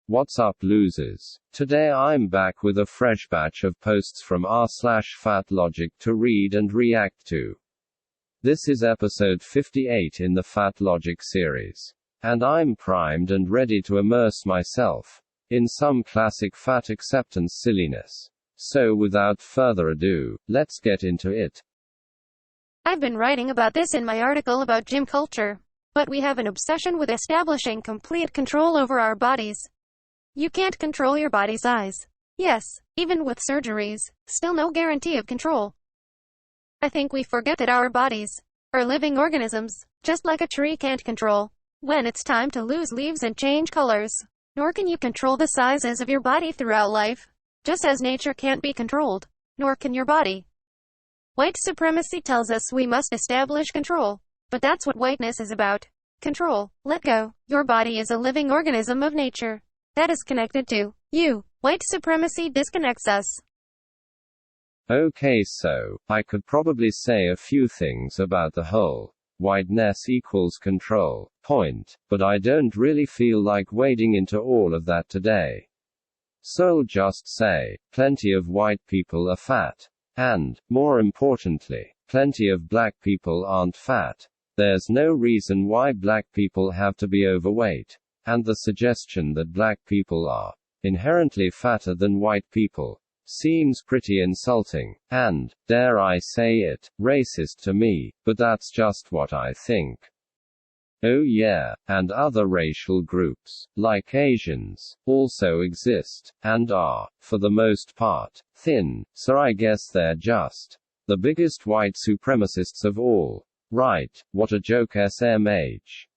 What's up, losers? Today I'm back with a fresh batch of posts from r/fatlogic to read and react to. This is episode 58 in the fatlogic series. And I'm primed and ready to immerse myself in some classic fat acceptance silliness. So without further ado, let's get into it. I've been writing about this in my article about gym culture. But we have an obsession with establishing complete control over our bodies. You can't control your body size. Yes, even with surgeries, still no guarantee of control. I think we forget that our bodies are living organisms, just like a tree can't control when it's time to lose leaves and change colors. Nor can you control the sizes of your body throughout life. Just as nature can't be controlled, nor can your body. White supremacy tells us we must establish control. But that's what whiteness is about. Control. Let go. Your body is a living organism of nature that is connected to you. White supremacy disconnects us. Okay, so I could probably say a few things about the whole whiteness equals control point, but I don't really feel like wading into all of that today. So I'll just say, plenty of white people are fat. And, more importantly, plenty of black people aren't fat. There's no reason why black people have to be overweight. And the suggestion that black people are inherently fatter than white people seems pretty insulting, and, dare I say it, racist to me, but that's just what I think. Oh yeah, and other racial groups, like Asians, also exist, and are, for the most part, thin, so I guess they're just the biggest white supremacists of all. Right, what a joke SMH.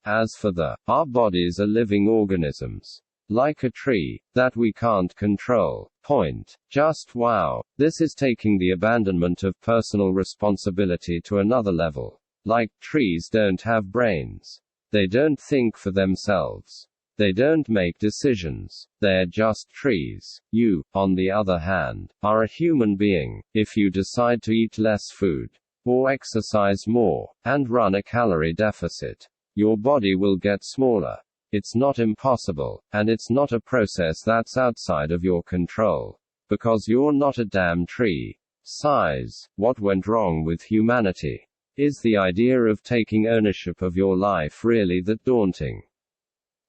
As for our bodies are living organisms, like a tree, that we can't control point, just wow, this is taking the abandonment of personal responsibility to another level. Like, trees don't have brains. They don't think for themselves. They don't make decisions. They're just trees. You, on the other hand, are a human being. If you decide to eat less food, or exercise more, and run a calorie deficit, your body will get smaller. It's not impossible, and it's not a process that's outside of your control. Because you're not a damn tree. Size. What went wrong with humanity? Is the idea of taking ownership of your life really that daunting?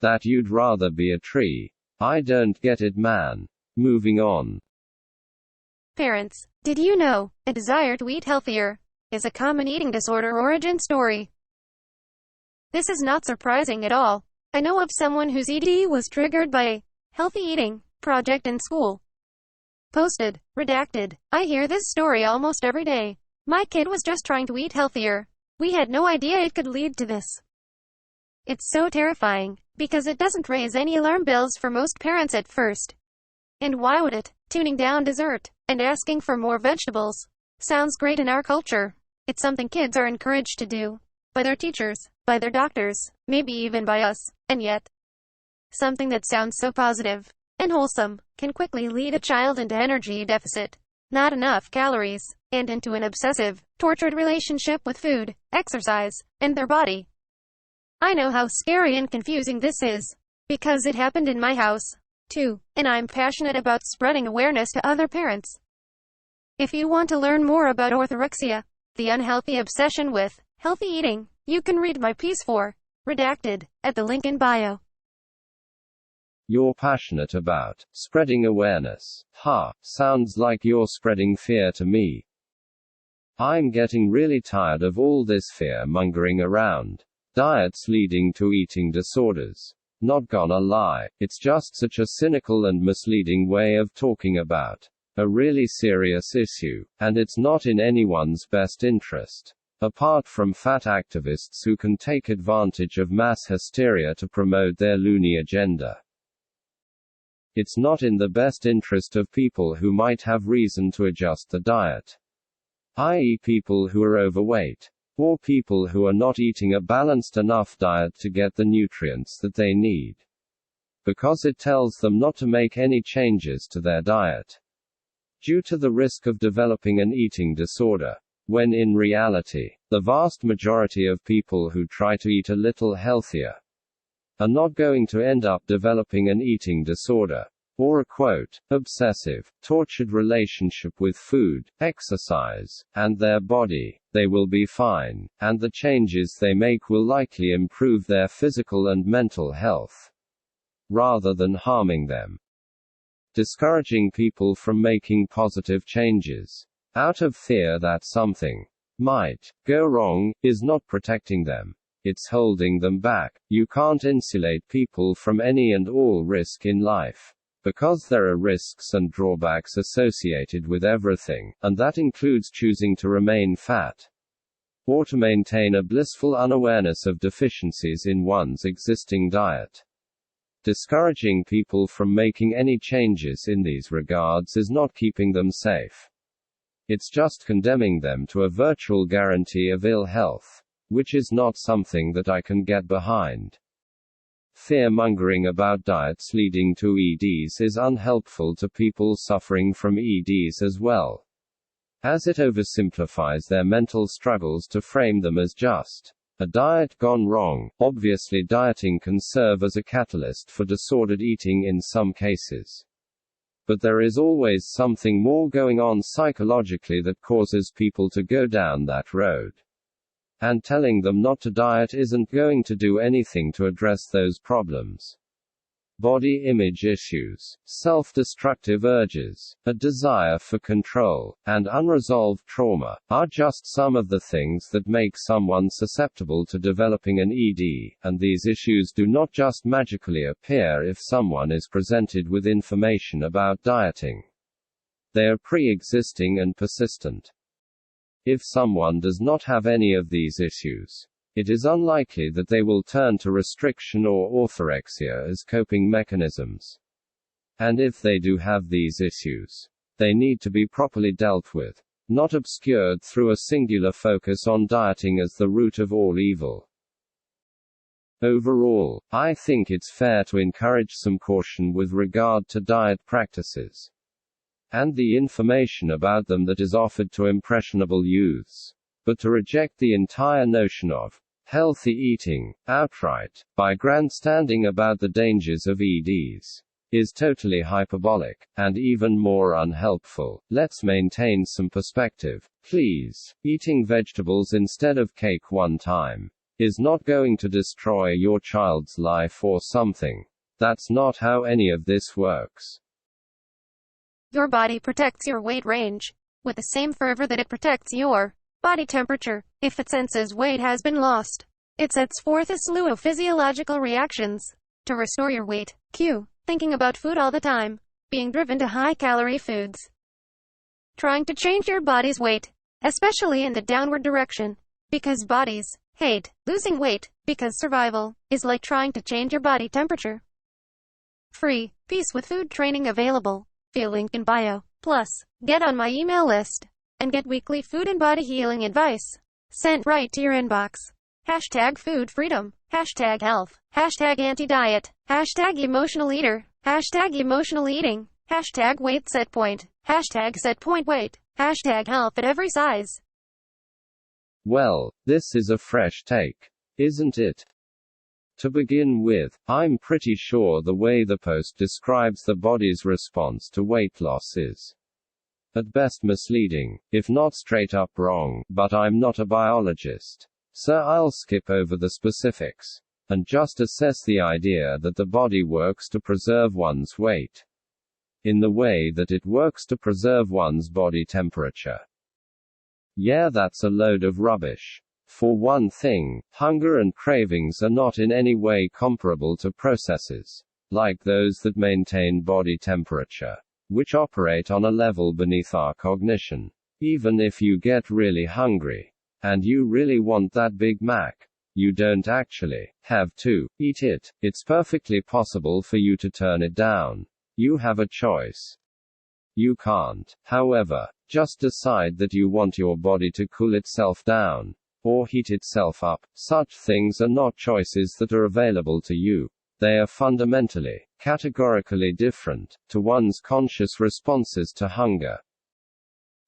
That you'd rather be a tree? I don't get it, man. Moving on. Parents, did you know a desire to eat healthier is a common eating disorder origin story? This is not surprising at all. I know of someone whose ED was triggered by a healthy eating project in school. Posted, redacted. I hear this story almost every day. My kid was just trying to eat healthier. We had no idea it could lead to this. It's so terrifying, because it doesn't raise any alarm bells for most parents at first. And why would it? Tuning down dessert, and asking for more vegetables, sounds great in our culture. It's something kids are encouraged to do. By their teachers, by their doctors, maybe even by us, and yet, something that sounds so positive and wholesome can quickly lead a child into energy deficit, not enough calories, and into an obsessive, tortured relationship with food, exercise, and their body. I know how scary and confusing this is, because it happened in my house, too, and I'm passionate about spreading awareness to other parents. If you want to learn more about orthorexia, the unhealthy obsession with healthy eating, you can read my piece for redacted at the link in bio. You're passionate about spreading awareness. Sounds like you're spreading fear to me. I'm getting really tired of all this fear-mongering around diets leading to eating disorders. Not gonna lie, it's just such a cynical and misleading way of talking about a really serious issue, and it's not in anyone's best interest. Apart from fat activists who can take advantage of mass hysteria to promote their loony agenda. It's not in the best interest of people who might have reason to adjust the diet. I.e., people who are overweight. Or people who are not eating a balanced enough diet to get the nutrients that they need. Because it tells them not to make any changes to their diet, due to the risk of developing an eating disorder. When in reality, the vast majority of people who try to eat a little healthier are not going to end up developing an eating disorder, or a obsessive, tortured relationship with food, exercise, and their body. They will be fine, and the changes they make will likely improve their physical and mental health, rather than harming them. Discouraging people from making positive changes out of fear that something might go wrong is not protecting them. It's holding them back. You can't insulate people from any and all risk in life, because there are risks and drawbacks associated with everything, and that includes choosing to remain fat, or to maintain a blissful unawareness of deficiencies in one's existing diet. Discouraging people from making any changes in these regards is not keeping them safe. It's just condemning them to a virtual guarantee of ill health, which is not something that I can get behind. Fear-mongering about diets leading to EDs is unhelpful to people suffering from EDs as well, as it oversimplifies their mental struggles to frame them as just a diet gone wrong. Obviously, dieting can serve as a catalyst for disordered eating in some cases. But there is always something more going on psychologically that causes people to go down that road. And telling them not to diet isn't going to do anything to address those problems. Body image issues, self-destructive urges, a desire for control, and unresolved trauma are just some of the things that make someone susceptible to developing an ED, and these issues do not just magically appear if someone is presented with information about dieting. They are pre-existing and persistent. If someone does not have any of these issues, it is unlikely that they will turn to restriction or orthorexia as coping mechanisms. And if they do have these issues, they need to be properly dealt with, not obscured through a singular focus on dieting as the root of all evil. Overall, I think it's fair to encourage some caution with regard to diet practices, and the information about them that is offered to impressionable youths, but to reject the entire notion of healthy eating outright, by grandstanding about the dangers of EDs, is totally hyperbolic, and even more unhelpful. Let's maintain some perspective, please. Eating vegetables instead of cake one time is not going to destroy your child's life or something. That's not how any of this works. Your body protects your weight range with the same fervor that it protects your body temperature. If it senses weight has been lost, it sets forth a slew of physiological reactions to restore your weight. Q. Thinking about food all the time. Being driven to high-calorie foods. Trying to change your body's weight, especially in the downward direction, because bodies hate losing weight, because survival is like trying to change your body temperature. Free Peace with Food training available via link in bio. Plus, get on my email list and get weekly food and body healing advice sent right to your inbox. Hashtag food freedom. Hashtag health. Hashtag anti-diet. Hashtag emotional eater. Hashtag emotional eating. Hashtag weight set point. Hashtag set point weight. Hashtag health at every size. Well, this is a fresh take, isn't it? To begin with, I'm pretty sure the way the post describes the body's response to weight loss is at best misleading, if not straight up wrong, but I'm not a biologist, so I'll skip over the specifics and just assess the idea that the body works to preserve one's weight in the way that it works to preserve one's body temperature. Yeah, that's a load of rubbish. For one thing, hunger and cravings are not in any way comparable to processes like those that maintain body temperature, which operate on a level beneath our cognition. Even if you get really hungry, and you really want that Big Mac, you don't actually have to eat it. It's perfectly possible for you to turn it down. You have a choice. You can't, however, just decide that you want your body to cool itself down or heat itself up. Such things are not choices that are available to you. They are fundamentally, categorically different to one's conscious responses to hunger.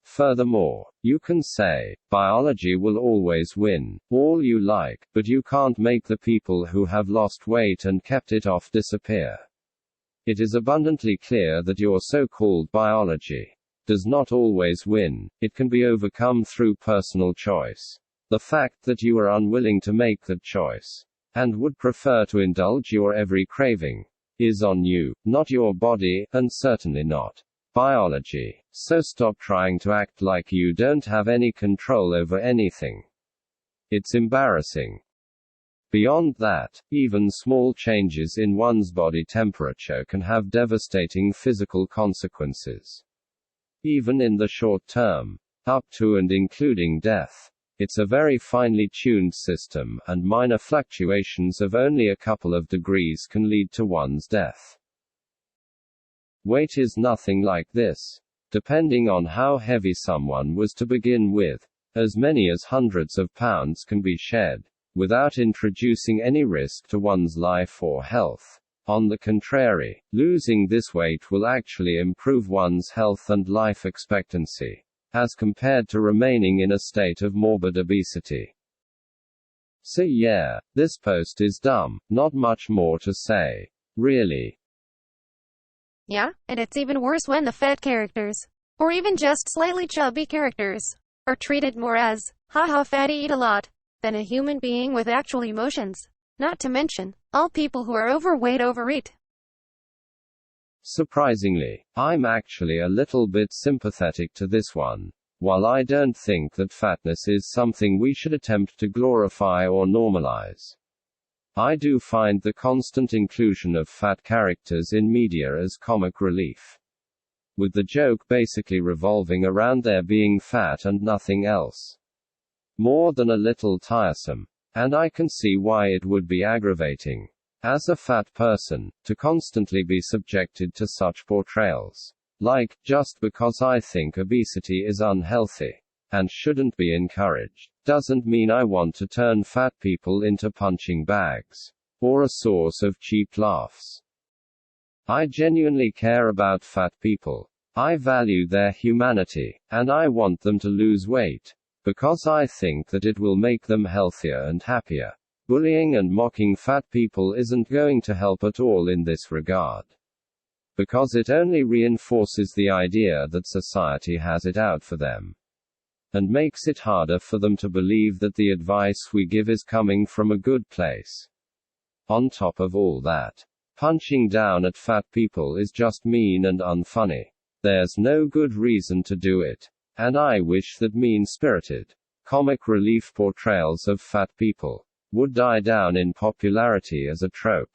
Furthermore, you can say, biology will always win, all you like, but you can't make the people who have lost weight and kept it off disappear. It is abundantly clear that your so-called biology does not always win. It can be overcome through personal choice. The fact that you are unwilling to make that choice, and would prefer to indulge your every craving, is on you, not your body, and certainly not biology. So stop trying to act like you don't have any control over anything. It's embarrassing. Beyond that, even small changes in one's body temperature can have devastating physical consequences. Even in the short term, up to and including death. It's a very finely tuned system, and minor fluctuations of only a couple of degrees can lead to one's death. Weight is nothing like this. Depending on how heavy someone was to begin with, as many as hundreds of pounds can be shed, without introducing any risk to one's life or health. On the contrary, losing this weight will actually improve one's health and life expectancy, as compared to remaining in a state of morbid obesity. So yeah, this post is dumb, not much more to say. Really. Yeah, and it's even worse when the fat characters, or even just slightly chubby characters, are treated more as, haha fatty eat a lot, than a human being with actual emotions. Not to mention, all people who are overweight overeat. Surprisingly, I'm actually a little bit sympathetic to this one. While I don't think that fatness is something we should attempt to glorify or normalize, I do find the constant inclusion of fat characters in media as comic relief, with the joke basically revolving around their being fat and nothing else, more than a little tiresome. And I can see why it would be aggravating, as a fat person, to constantly be subjected to such portrayals. Like, just because I think obesity is unhealthy and shouldn't be encouraged, doesn't mean I want to turn fat people into punching bags, or a source of cheap laughs. I genuinely care about fat people. I value their humanity, and I want them to lose weight, because I think that it will make them healthier and happier. Bullying and mocking fat people isn't going to help at all in this regard, because it only reinforces the idea that society has it out for them, and makes it harder for them to believe that the advice we give is coming from a good place. On top of all that, punching down at fat people is just mean and unfunny. There's no good reason to do it. And I wish that mean-spirited, comic relief portrayals of fat people would die down in popularity as a trope.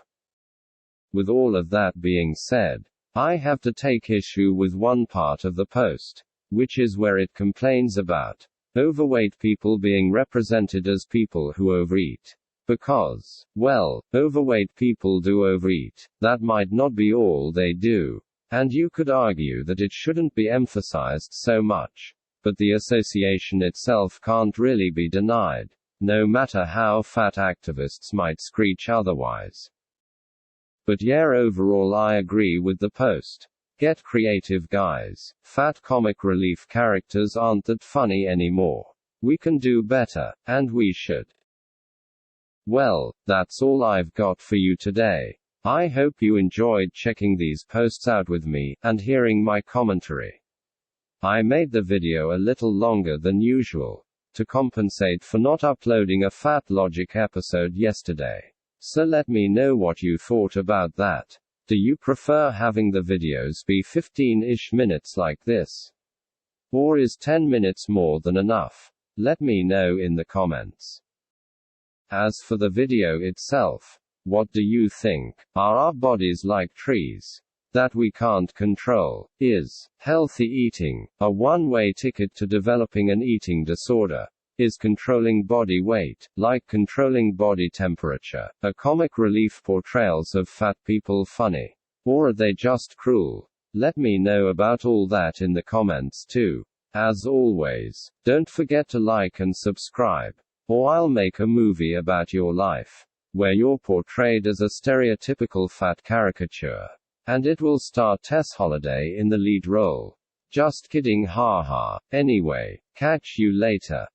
With all of that being said, I have to take issue with one part of the post, which is where it complains about overweight people being represented as people who overeat. Because, well, overweight people do overeat. That might not be all they do. And you could argue that it shouldn't be emphasized so much. But the association itself can't really be denied, no matter how fat activists might screech otherwise. But yeah, overall I agree with the post. Get creative, guys. Fat comic relief characters aren't that funny anymore. We can do better, and we should. Well, that's all I've got for you today. I hope you enjoyed checking these posts out with me, and hearing my commentary. I made the video a little longer than usual, to compensate for not uploading a fatlogic episode yesterday. So let me know what you thought about that. Do you prefer having the videos be 15-ish minutes like this? Or is 10 minutes more than enough? Let me know in the comments. As for the video itself, what do you think? Are our bodies like trees that we can't control? Is healthy eating a one-way ticket to developing an eating disorder? Is controlling body weight, like controlling body temperature, are comic relief portrayals of fat people funny? Or are they just cruel? Let me know about all that in the comments too. As always, don't forget to like and subscribe, or I'll make a movie about your life, where you're portrayed as a stereotypical fat caricature, and it will star Tess Holliday in the lead role. Just kidding, haha. Anyway, catch you later.